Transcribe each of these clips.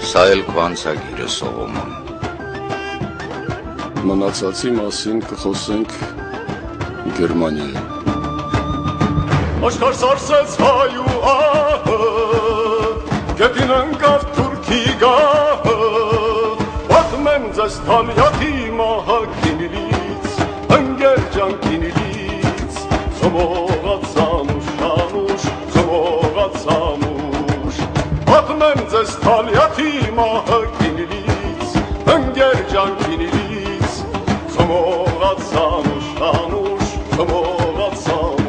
Սա էլ քո անցագիրը, Սողոմոն։ Մնացածի մասին կխոսենք Գերմանիայում։ Աշխարհ սարսեց հայ ու ահը, գետին ընկավ թուրքի գահը, պատմեմ ձեզ Թալյաթի մահակինից, ընկեր ջանքինից, ծոմողաց անուշ, ծոմողաց անուշ, պատմեմ ձեզ Թալյաթի մահակինից, ընկեր ջանքինից, ծոմողաց անուշ, ծոմողաց անուշ։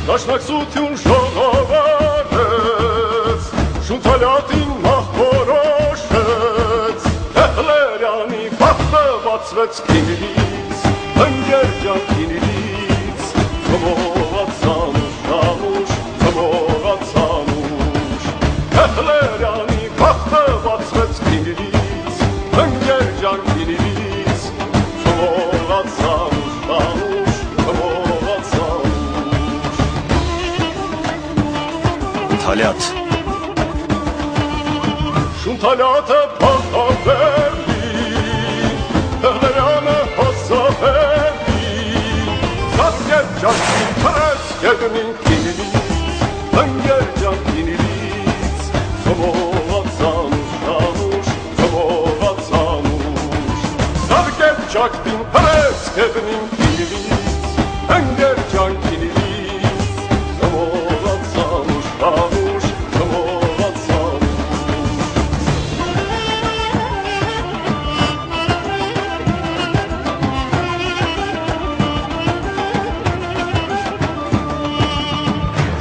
Դաշնակցություն ժողովարեց, Շունթալյատին մահ որոշեց, Թեխլերյանի բախտը բացվեց քինից, ընկեր ջան քինից, ծոմողաց անուշ, ծոմողաց անուշ, Թեխլերյանի բախտը բացվեց քինից, ընկեր ջան քինից, ծոմողաց անուշ, ծոմողաց անուշ։ Թալյաթ Շունթալյաթը փոխավերի, Թեխլերյանը հոսավերի, Սասկեր ջանքին թրեց գետնին քինից, ընկեր ջանքինից, ծոմողաց անուշ, ծոմողաց անուշ, Սասկեր ջանքին թրեց գետնին քինից, ընկեր ջանքինից, ծոմողաց անուշ, ծոմողաց անուշ։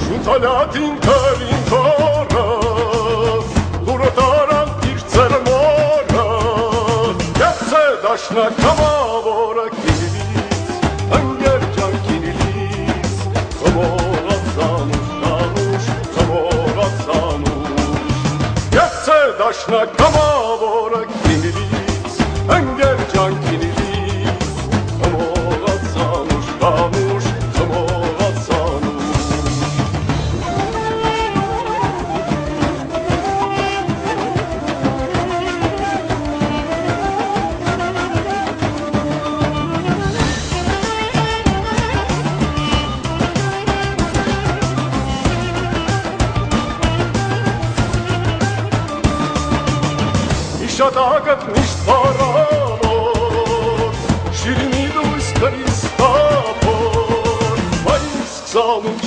Շունթալյատին կրին թորը, դուրը տարան իր ծերմորը, Կեպցե դաշնակ համավորը քինից, ընկեր ջան քինից, ծոմողաց անուշ, ծոմողաց անուշ, Կեպցե դաշնակ համավորը քինից, ընկեր ջան քինից, ծոմողաց անուշ, ծոմողաց անուշ։ Իշատակըտ միշտ բարավոր, Շիրինի դույս կրիս տապոր, Բայց սկսանում